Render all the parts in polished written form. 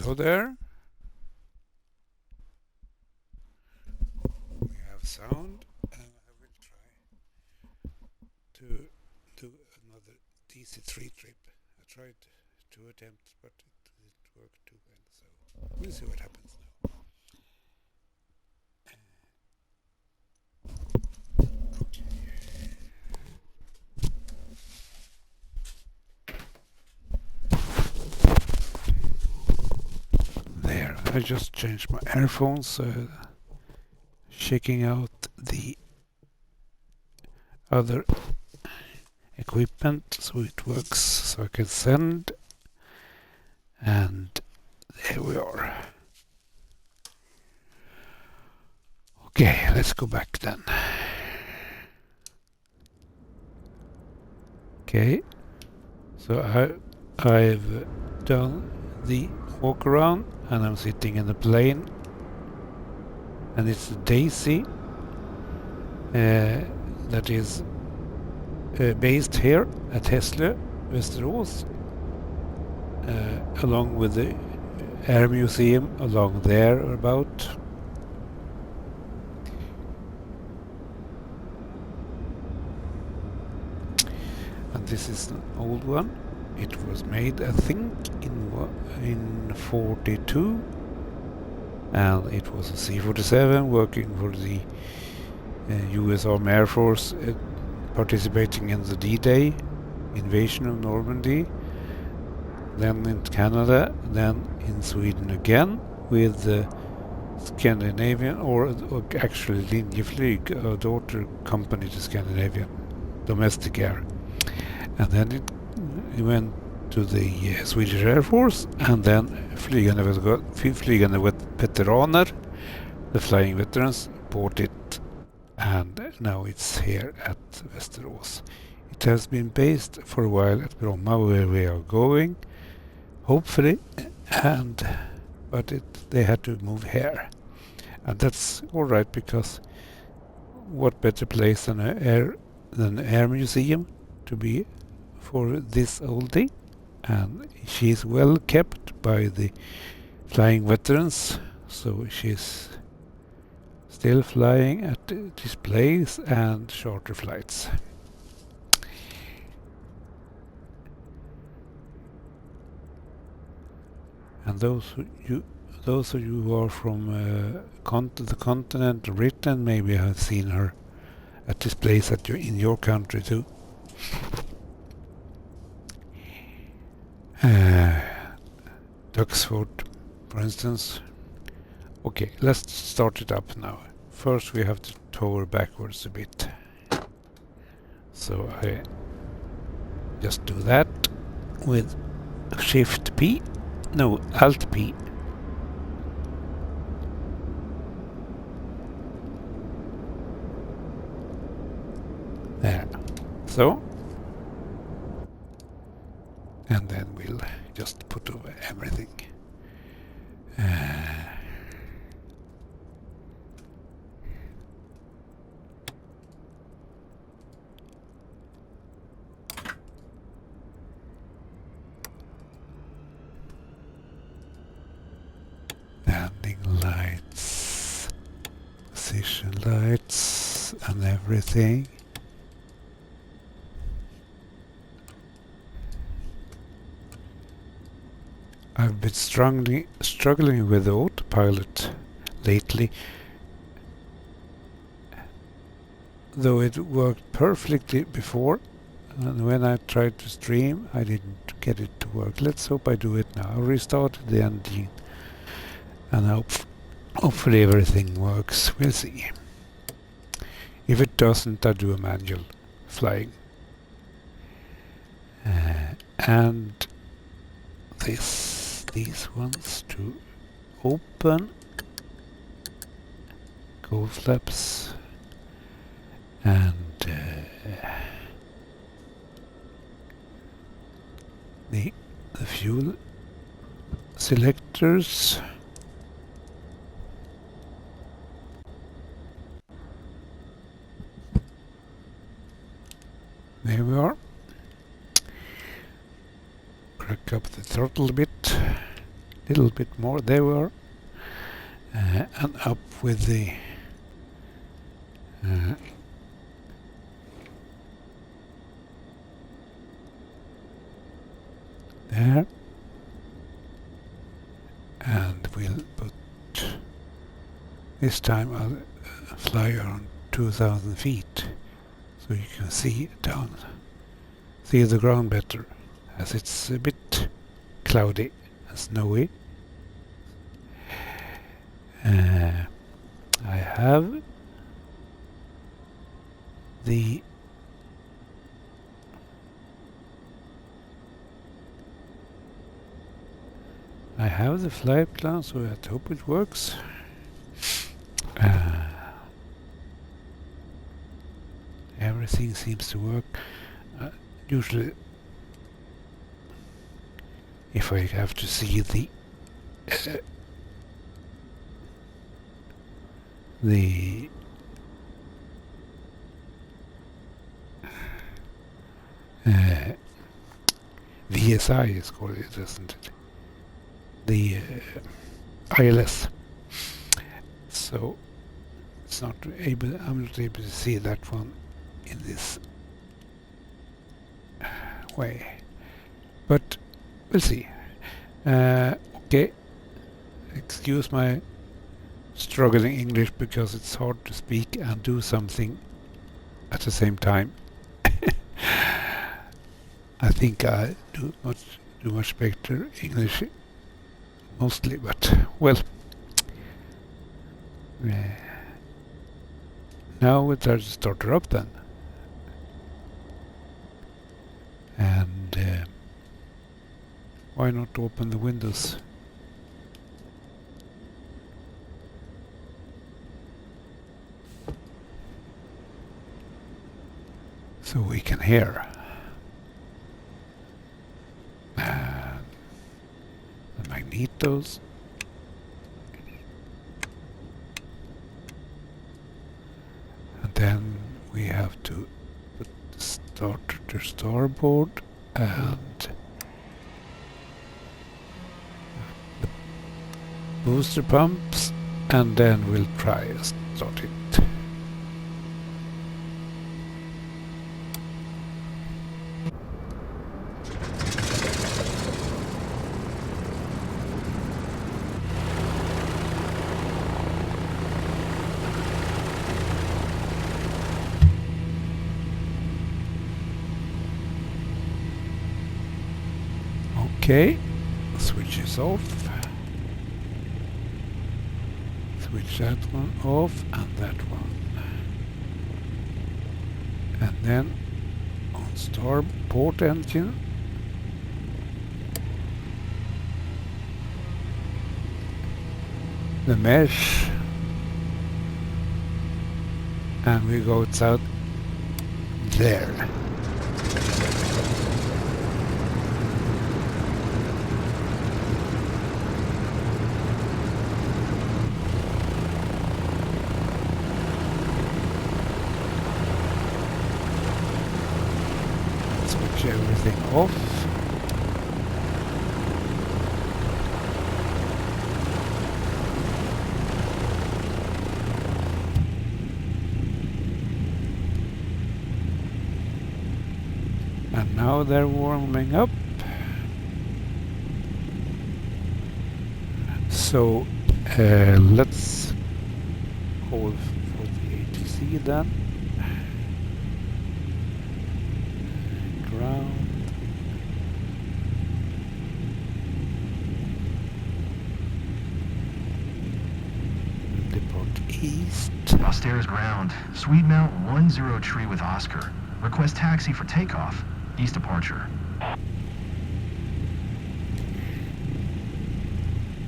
Hello there. We have sound. I will try to do another DC-3 trip. I tried 2 attempts, but it didn't work too well. So we'll see what happens now. There, I just changed my earphones, checking out the other equipment so it works, so I can send, and there we are. Okay, let's go back then. Okay, so I've done the walk around and I'm sitting in the plane, and it's the Daisy that is based here at Hässle, Västerås, along with the Air Museum along there about. And this is an old one. It was made, I think, in 42, and it was a C-47 working for the US Army Air Force, participating in the D-Day invasion of Normandy, then in Canada, then in Sweden again with the Scandinavian, or actually Linjeflyg, a daughter company to Scandinavian Domestic Air, and then it went to the Swedish Air Force, and then Flygande Veteraner, the Flying Veterans, bought it, and now it's here at Västerås. It has been based for a while at Bromma, where we are going, hopefully, but they had to move here, and that's all right, because what better place than an air museum to be for this oldie, and she's well kept by the flying veterans, so she's still flying at displays and charter flights. And those of you who are from the continent of Britain maybe have seen her at displays in your country too. Duxford, for instance. Okay, let's start it up now. First we have to tower backwards a bit. So I just do that with Shift P. No, Alt P. There. So. And then we'll just put over everything. Landing lights, position lights, and everything. I've been struggling with the autopilot lately, though it worked perfectly before, and when I tried to stream I didn't get it to work. Let's hope I do it now. I restarted the engine, and hopefully everything works. We'll see. If it doesn't, I do a manual flying. And these ones to open, gold flaps, and the fuel selectors. There we are. Crack up the throttle a bit. little bit more. There we are. And up with the there, and we'll put this time I'll fly around 2,000 feet so you can see down, see the ground better, as it's a bit cloudy and snowy. I have the flight plan, so I hope it works. Everything seems to work. Usually, if I have to see the VSI is called it, isn't it? The ILS. So it's not able. I'm not able to see that one in this way, but we'll see. Okay. Excuse my struggling English because it's hard to speak and do something at the same time. I think I do much better English mostly, but well. Now we'll try to start her up then. And why not open the windows? So we can hear. The magnetos. And then we have to put the starter to starboard and the booster pumps, and then we'll try and start it. Okay, switch is off. Switch that one off and that one. And then on starboard engine. The mesh. And we go out there. Everything off. And now they're warming up. So let's hold for the ATC then. East. Stairs ground. Swede Mount 10 tree with Oscar. Request taxi for takeoff. East departure.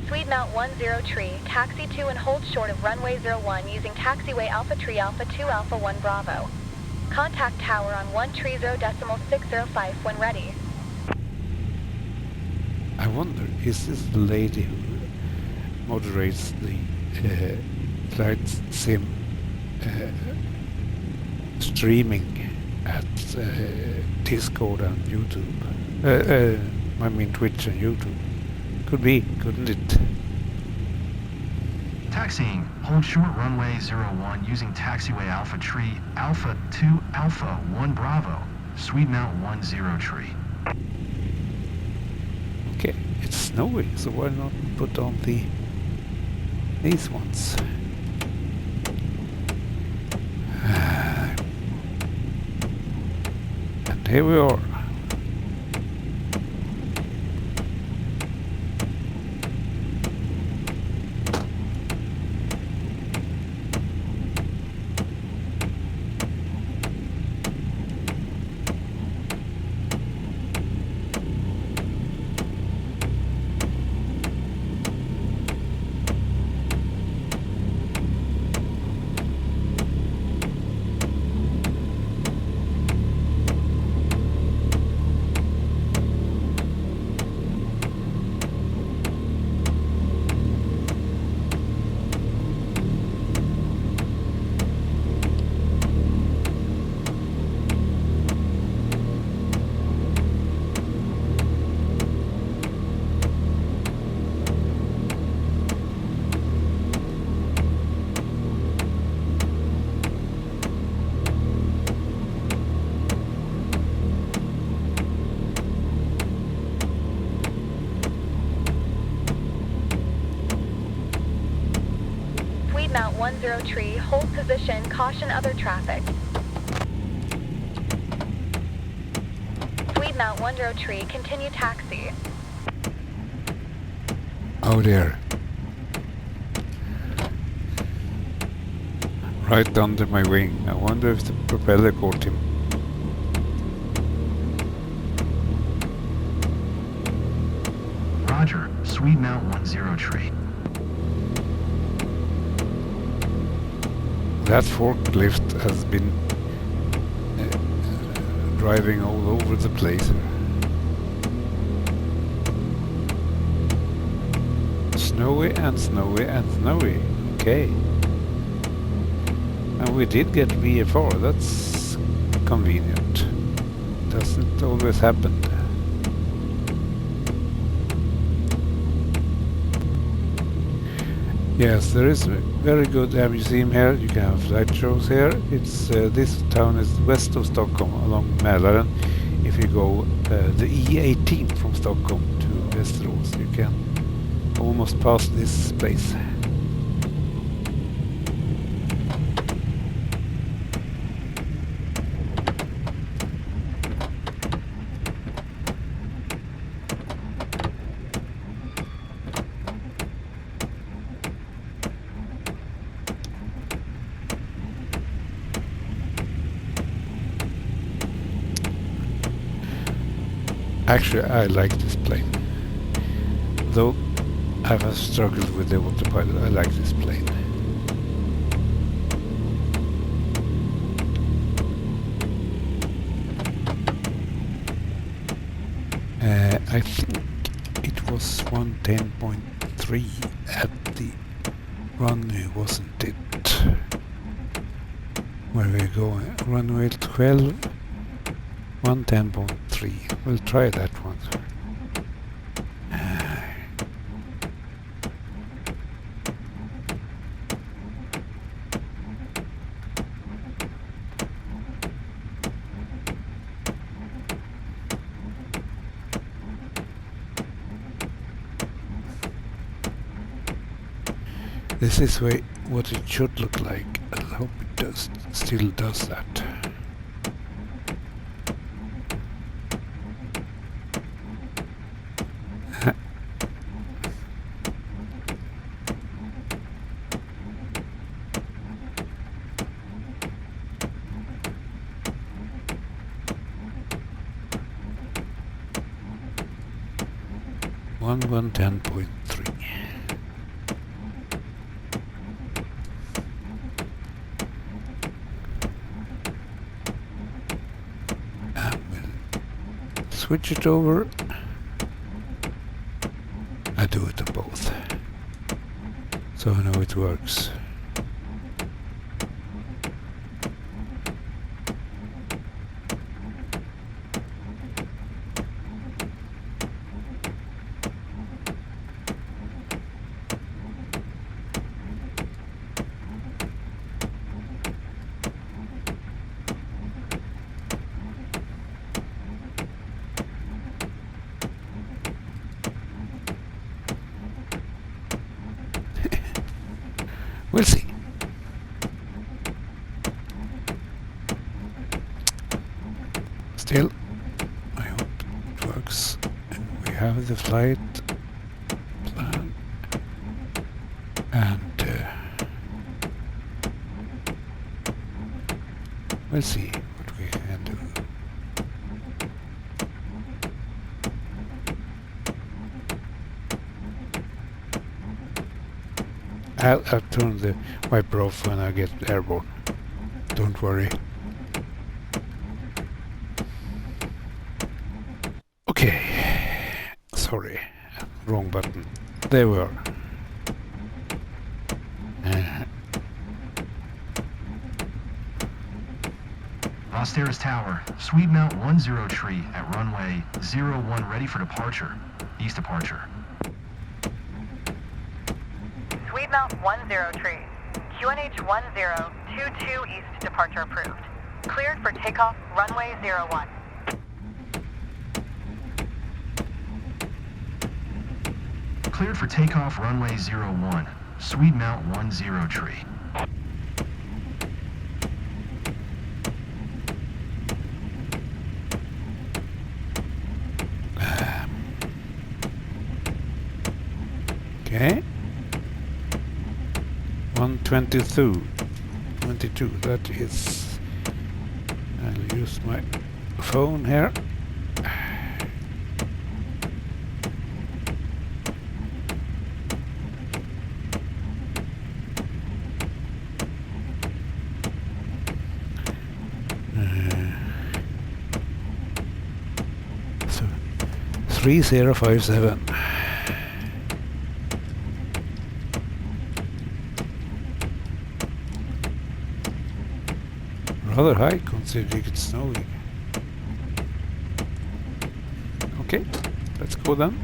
Swede Mount 10 tree. Taxi to and hold short of runway 01 using taxiway Alpha Tree Alpha 2 Alpha 1 Bravo. Contact tower on 130.605 when ready. I wonder, is this the lady who moderates the flight sim streaming at Discord and YouTube? I mean Twitch and YouTube. Could be, couldn't it? Taxiing. Hold short runway 01 using taxiway Alpha Tree, Alpha 2 Alpha 1 Bravo, Swede Mount 10 Tree. Okay, it's snowy, so why not put on these ones? And here we are. Mount 10 Tree, hold position, caution other traffic. Swede Mount 10 Tree, continue taxi. Oh dear. Right under my wing. I wonder if the propeller caught him. Roger, Swede Mount 10 Tree. That forklift has been driving all over the place. Snowy and snowy and snowy. Okay. And we did get VFR. That's convenient. Doesn't always happen. Yes, there is a very good museum here. You can have light shows here. It's this town is west of Stockholm along Mälaren. If you go the E18 from Stockholm to Västerås, you can almost pass this place. Actually, I like this plane. Though I have struggled with the autopilot, I like this plane. I think it was 110.3 at the runway, wasn't it? Where we're going? Runway 12. 110.3. We'll try that one. This is what it should look like. I hope it still does that. One 110.3. Switch it over. I do it on both, so I know it works. the flight plan and we'll see what we can do. I'll turn the wiper off when I get airborne. Don't worry. Okay. Sorry. Wrong button. There we are. Los Terras Tower, Swede Mount 10 tree at runway 01 ready for departure. East departure. Swede Mount 10 tree. QNH 1022 east departure approved. Cleared for takeoff runway 01. Cleared for takeoff runway 01. Swede Mount 10 tree. Okay. 122. 22. That is. I'll use my phone here. So 3057. Rather high considering it's snowing. Okay, let's go then.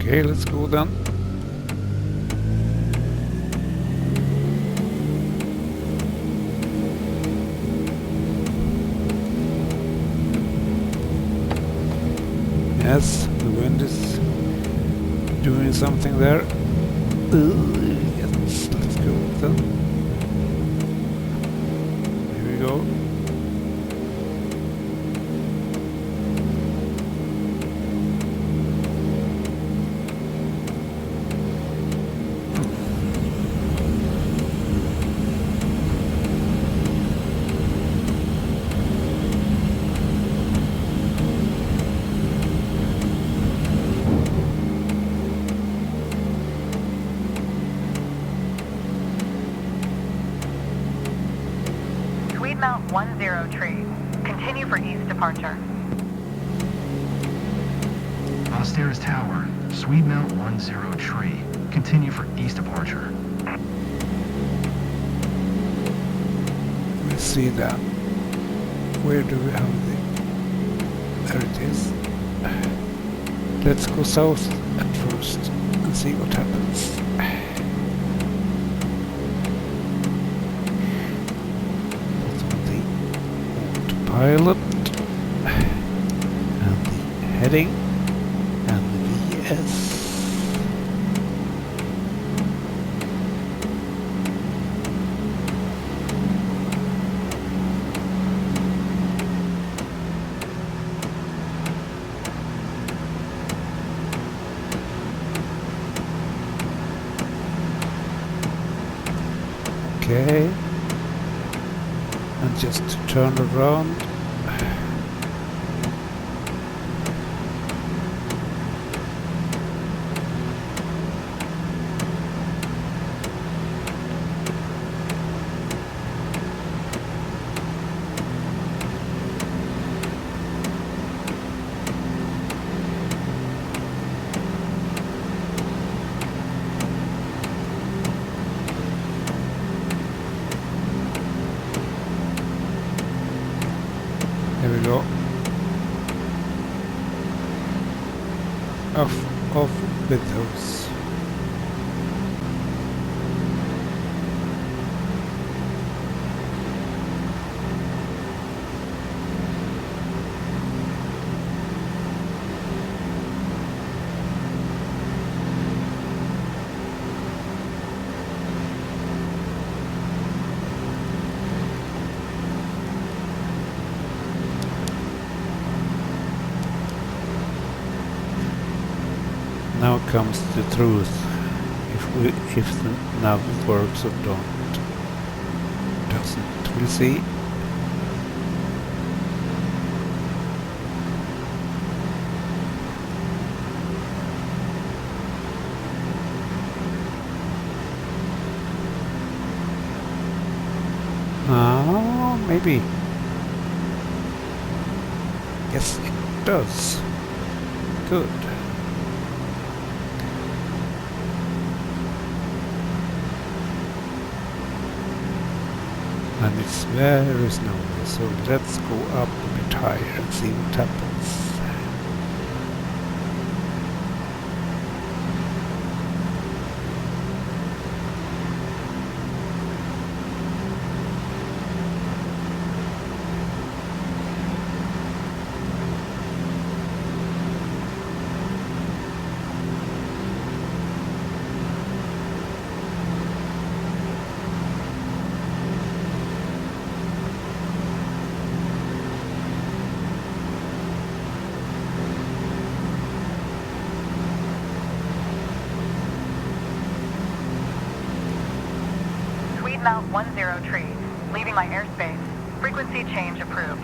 Okay, let's go then. Yes, the wind is doing something there. Yes, let's go then. Here we go. Mount 10 tree. Continue for east departure. Los Terras Tower, Swede Mount 10 tree. Continue for east departure. We see that. Where do we have the... There it is. Let's go south at first. and see what happens. Put on the autopilot and the heading and the VS. Okay, and just turn around. Here we go. Off with those. Now comes the truth. If the nav works or doesn't. We'll see. Maybe. Yes, it does. Good. And it's very snowy, so let's go up a bit higher and see what happens. Mount 10 tree, leaving my airspace. Frequency change approved.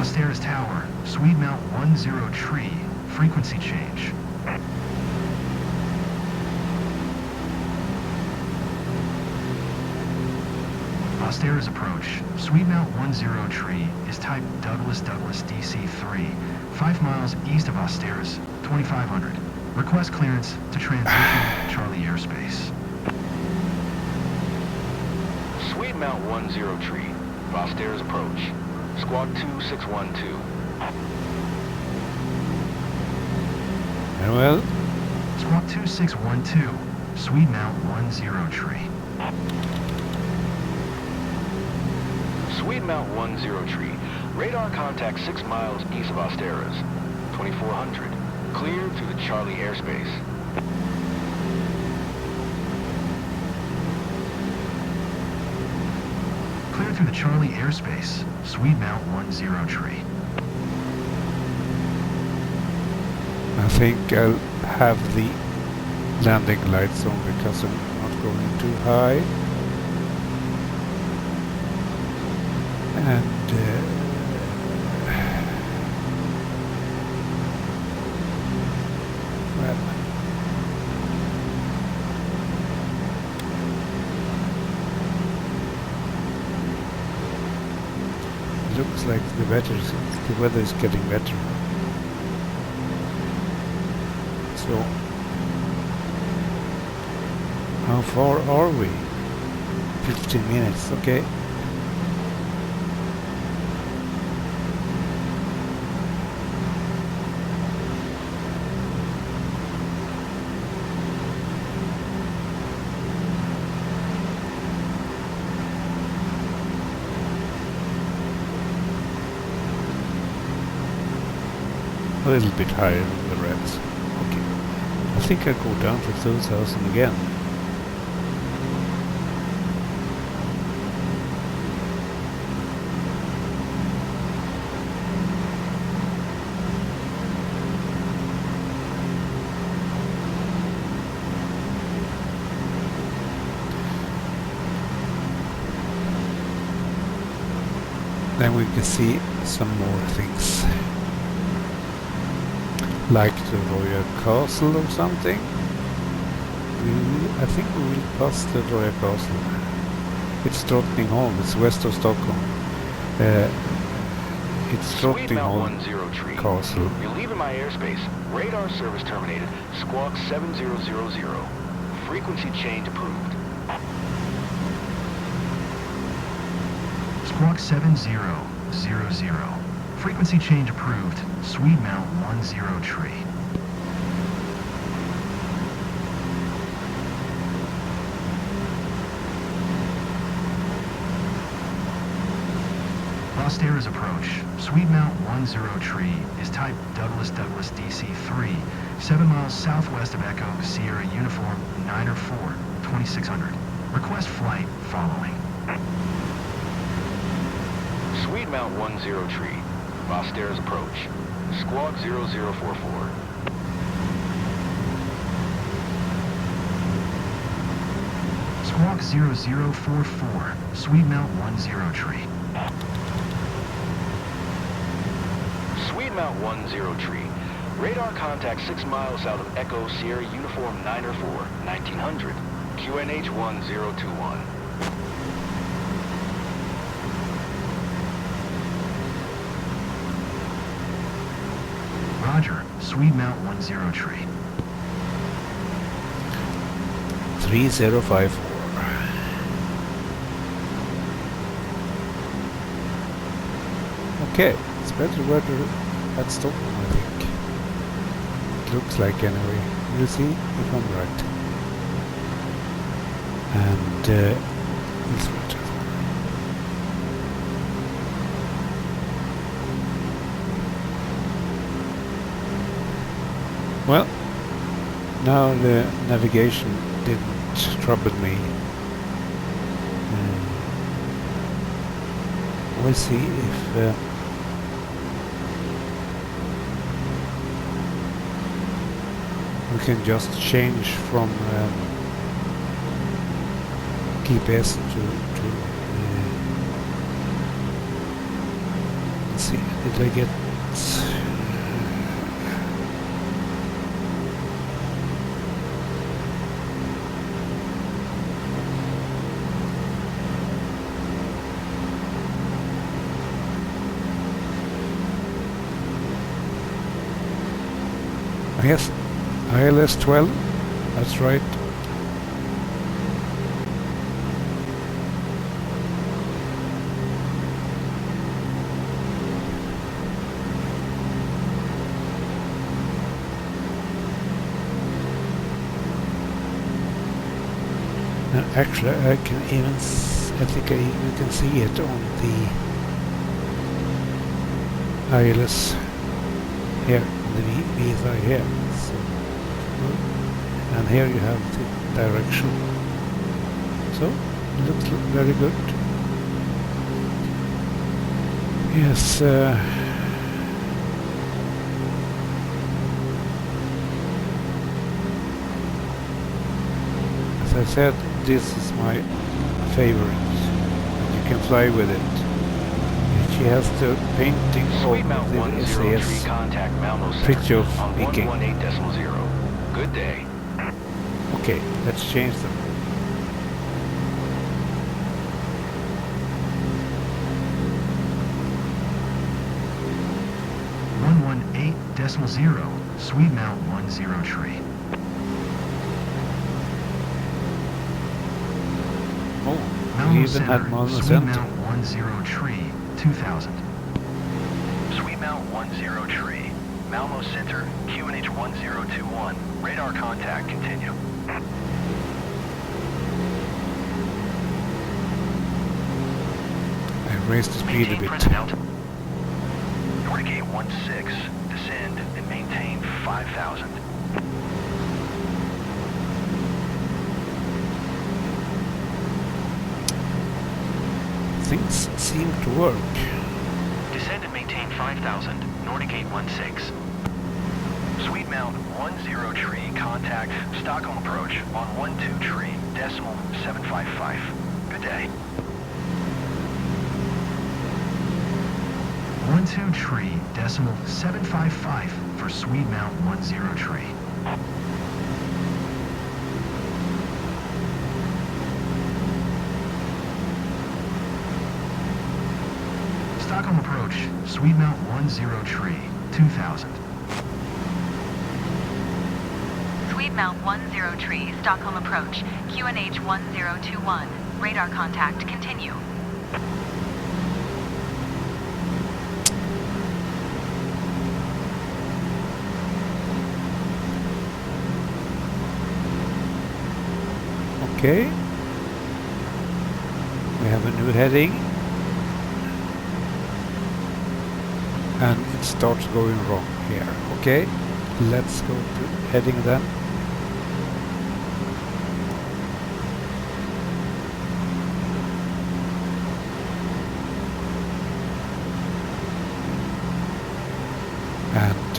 Stairs Tower, Swede Mount 10 tree, frequency change. Stairs approach, Swede Mount 10 tree is type Douglas DC-3, 5 miles east of Stairs, 2500. Request clearance to transition Charlie airspace. Swede Mount 10 tree, Stairs approach, Squawk 2612. Very well. Squawk 2612, Swede Mount 10 tree. Swede Mount 10 tree. Radar contact 6 miles east of Asteras. 2400. Clear through the Charlie airspace. Clear through the Charlie airspace. Swede Mount 10 tree. I think I'll have the landing lights on because I'm not going too high. And well, it looks like the weather is getting better. So, how far are we 15 minutes, okay. A little bit higher than the reds. Okay. I think I'll go down to 2000 again. Then we can see some more things. Like the Royal Castle or something. I think we will pass the Royal Castle. It's Drottningholm, it's west of Stockholm. It's Drottningholm Castle. You're leaving my airspace. Radar service terminated. Squawk 7000. Frequency change approved. Squawk 7000. Frequency change approved. Swede Mount 10 tree. Lost approach. Swede Mount 10 tree is type Douglas DC-3, 7 miles southwest of Echo Sierra Uniform 904, 2600. Request flight following. Swede Mount 10 tree. Lost approach. Squawk 0044. Squawk 0044, Swede Mount 10 tree. Swede Mount 10 tree. Radar contact 6 miles south of Echo Sierra Uniform 904, 1900. QNH 1021. Roger, Swede Mount 10 tree. 3054. Okay, it's better weather at Stockholm, I think. It looks like anyway. We'll see if I'm right. And this one. Well, now the navigation didn't trouble me. We'll see if we can just change from GPS to let's see, did I get yes, ILS 12, that's right. And actually I can even, I think I even can see it on the ILS here. The VSI here, so, and here you have the direction, so it looks very good. Yes, as I said, this is my favorite, and you can fly with it. She has the painting of the SAS picture of Viking. Good day. Okay, let's change them. .0, Swede Mount 10 tree. Oh, even had Malmo Sweet Center. Mount 10 tree, 2000. Sweet Mount 10 tree. Malmo Center, QNH 1021. Radar contact, continue. I raised the speed a Maintain bit. present out. Nordic 816, descend and maintain 5,000. Things seem to work. Descend and maintain 5,000, Nordic 816. Sweet Mount 10 tree, contact Stockholm approach on 12 tree, decimal 755. Good day. 12 tree, decimal 755 for Sweet Mount 10 tree. Stockholm approach, Sweet Mount 10 tree, 2000. Sweet Mount 10 tree, Stockholm approach, QNH 1021. Radar contact, continue. Okay. We have a new heading. And it starts going wrong here. Okay. Let's go to heading then. And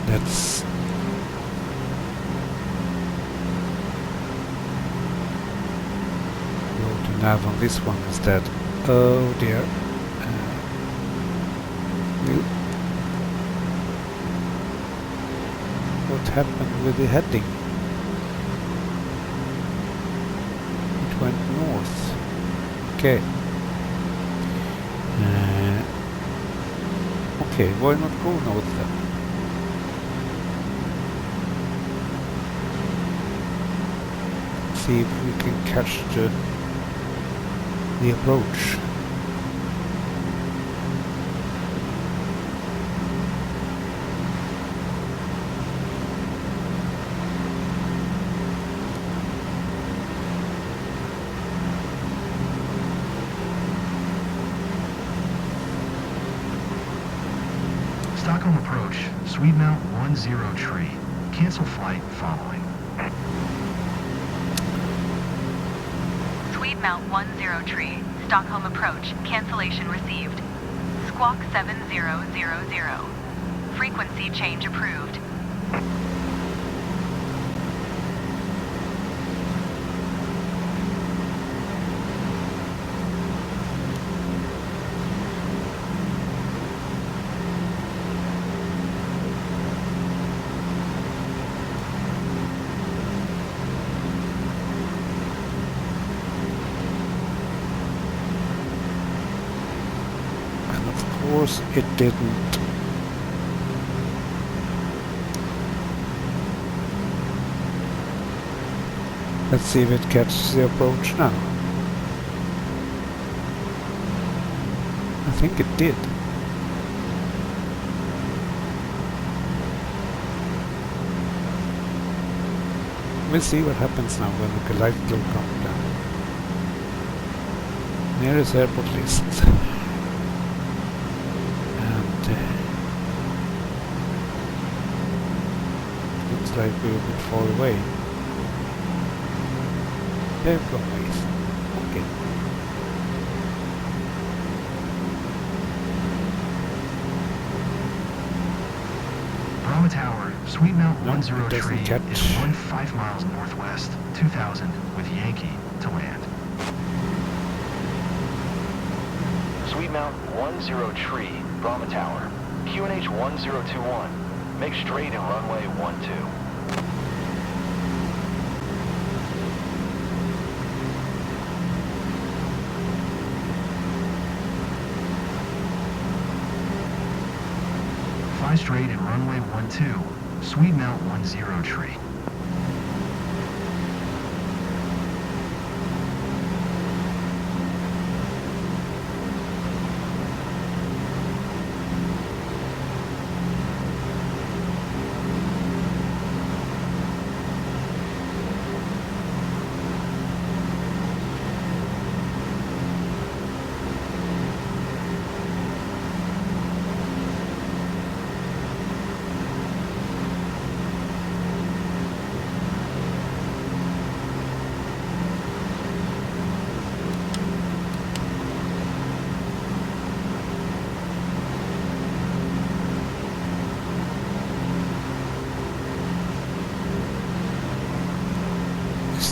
let's go to nav on this one instead. Oh dear. What happened with the heading? It went north. Okay. Okay, why not go north then? See if we can catch the approach. Stockholm approach, Sweet Mount 10 tree. Cancel flight following. Sweet Mount 10 tree, Stockholm approach, cancellation received. Squawk 7000. Frequency change approved. Of course it didn't. Let's see if it catches the approach now. I think it did. We'll see what happens now when the light will come down. Nearest airport list. Looks like we're a bit far away. There we go, guys. Okay. Brahma Tower, Sweet Mount No, 10 it doesn't tree catch. is 15 miles northwest, 2000 with Yankee to land. Sweet Mount 10 tree, Brahma Tower, QNH 1021. Make straight and runway 12. Fly straight and runway 12, Sweet Mount 10 tree.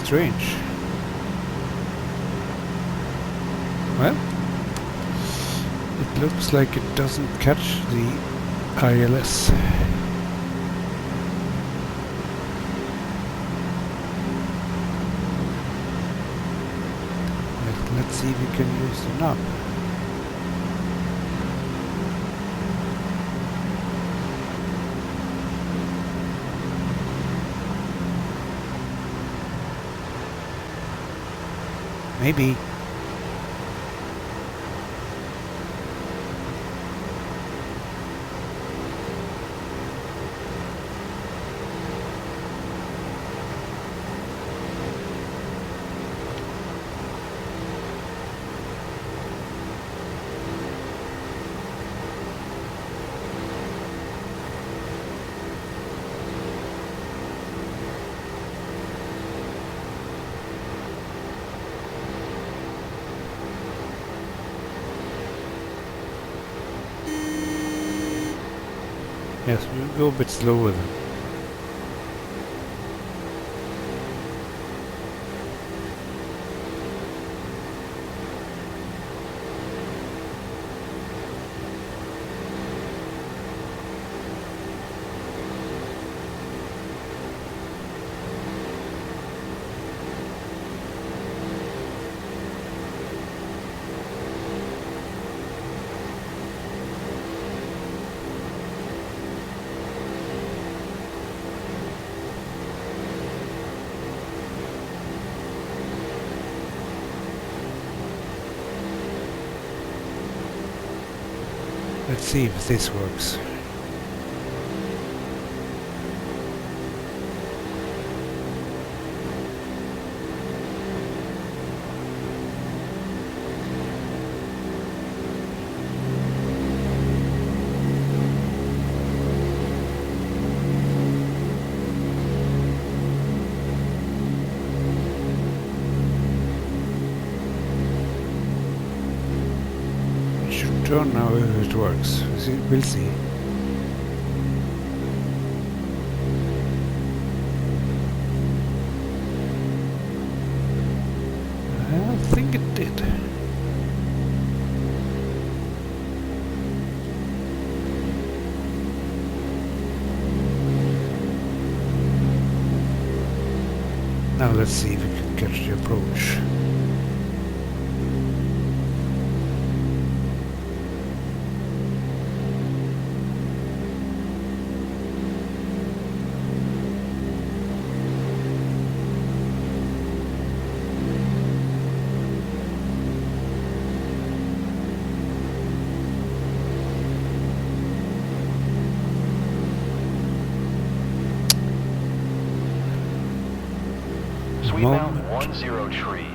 strange. Well, it looks like it doesn't catch the ILS. Let's see if we can use the knob. Maybe. Yes, we'll go a bit slower then. Let's see if this works. Turn now if it works. We'll see. I think it did. Now let's see if we can catch the approach. Sweet Mount 10 tree.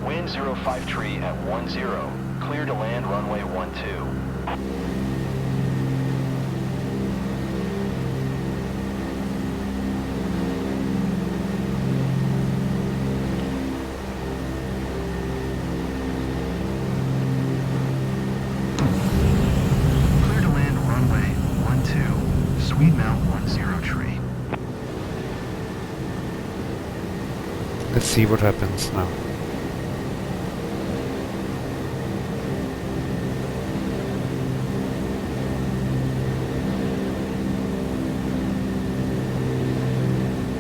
Wind 05 tree at 10. Clear to land runway 12. Clear to land runway 12. Sweet Mount 10 tree. Let's see what happens now.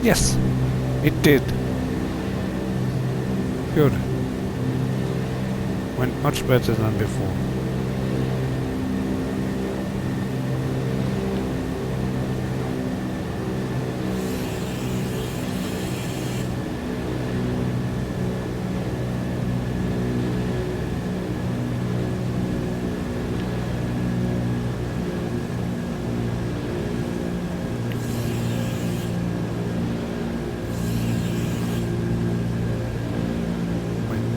Yes, it did. Good. Went much better than before.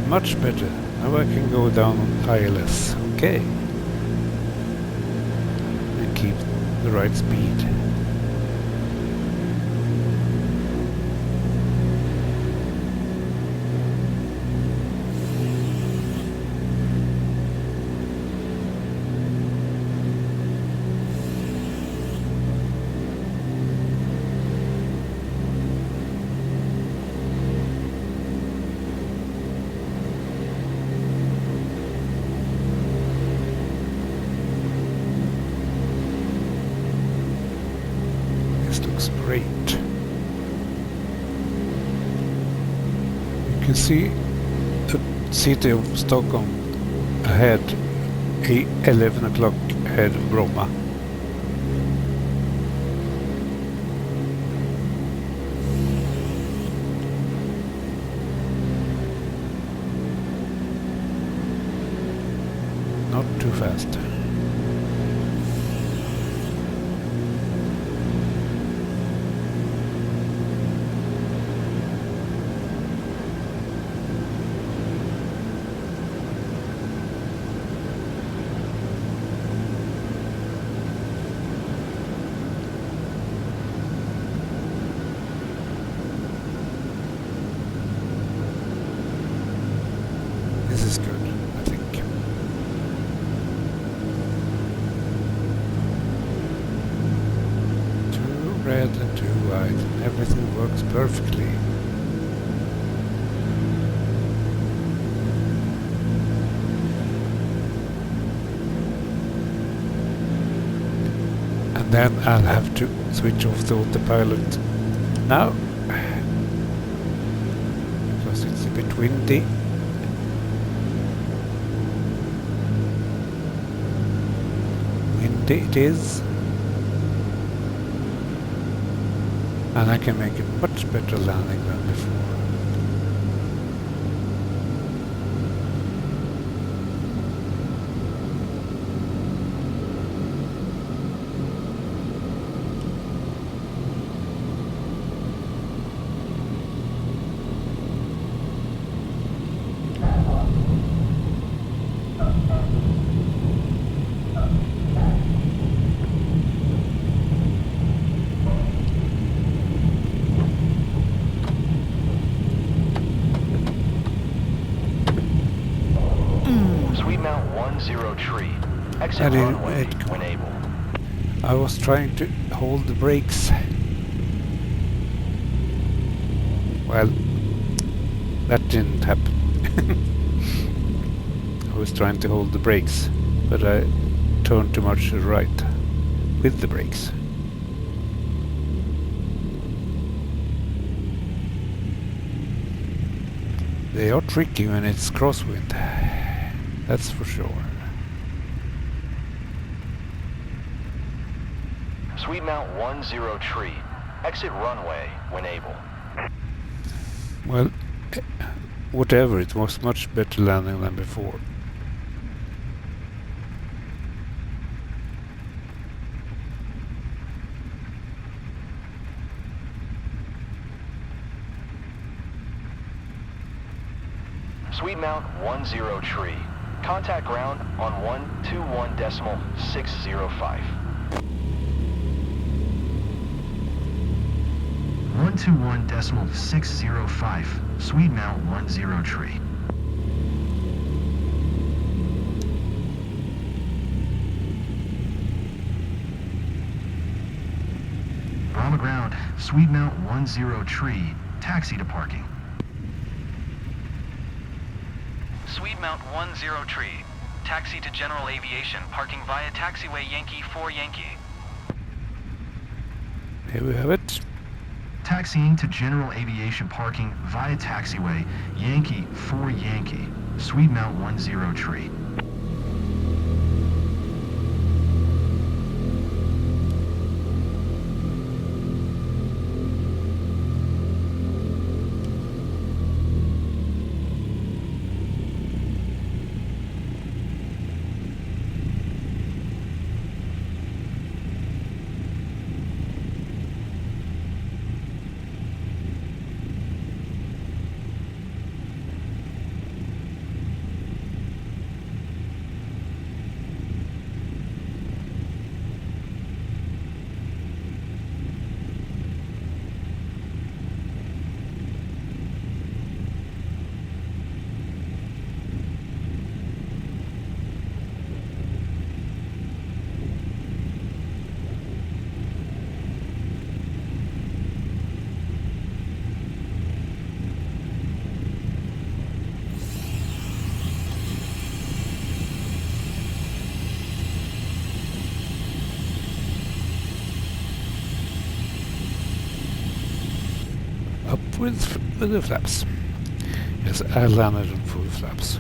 Much better. Now I can go down on ILS. Okay. And keep the right speed. looks great. You can see the city of Stockholm ahead, 11 o'clock ahead of Bromma. Not too fast. This is good, I think. Too red and too white, and everything works perfectly. And then I'll have to switch off the autopilot now, because it's a bit windy. It is, and I can make a much better landing than before. Mount 10 tree. Exit I didn't runway make when able. I was trying to hold the brakes. Well, that didn't happen. I was trying to hold the brakes, but I turned too much to the right with the brakes. They are tricky when it's crosswind. That's for sure. Sweet Mount 10 tree. Exit runway when able. Well, whatever, it was much better landing than before. Sweet Mount 10 tree. Contact ground on 121.605. 121.605. Sweet Mount 10 tree. Brahma ground, Sweet Mount 10 tree. Taxi to parking. Sweet Mount 10 tree. Taxi to general aviation, parking via taxiway Yankee 4 Yankee. Here we have it. Taxiing to general aviation parking via taxiway Yankee 4 Yankee. Sweet Mount 10 tree. with the flaps. Yes, I landed on full flaps.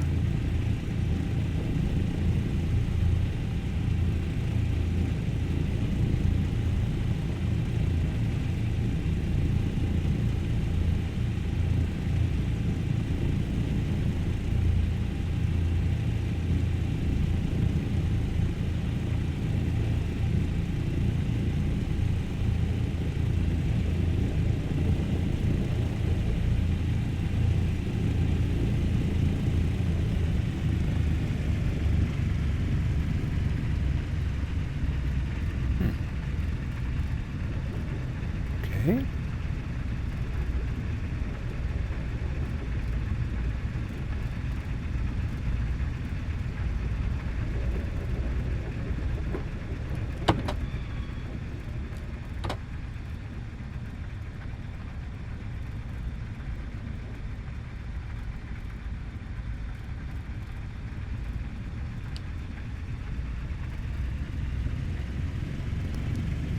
Okay.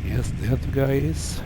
Yes, the other guy is.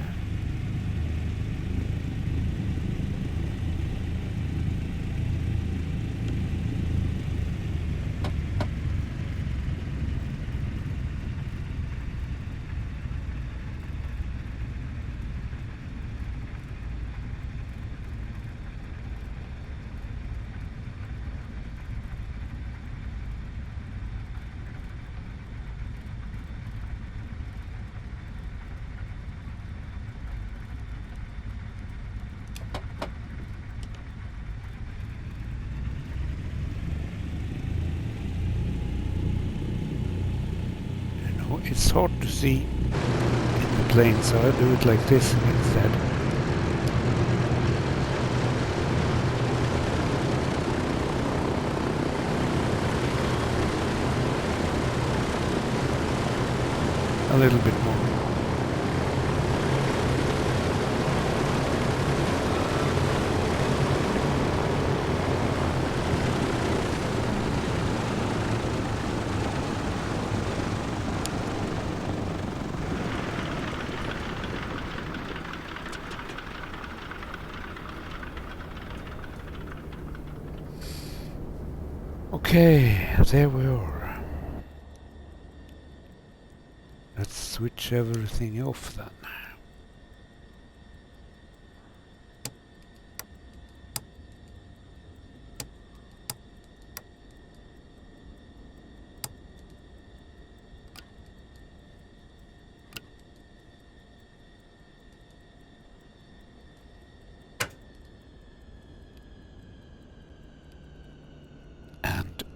It's hard to see in the plane, so I do it like this instead. A little bit more. Okay, there we are. Let's switch everything off then.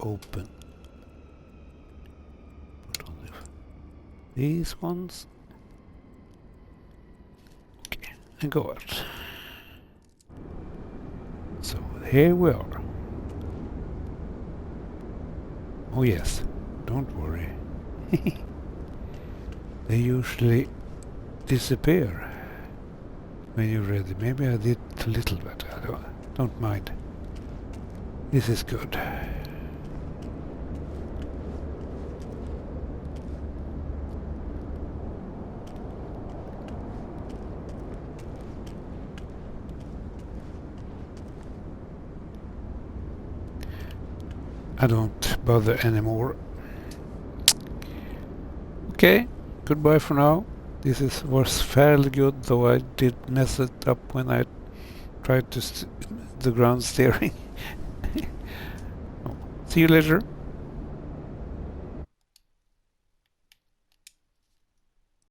Open. Put on these ones. Okay, and go out. So here we are. Oh yes, don't worry. They usually disappear when you're ready. Maybe I did a little bit. I don't mind. This is good. I don't bother anymore. Okay, goodbye for now. This was fairly good, though I did mess it up when I tried to the ground steering. See you later.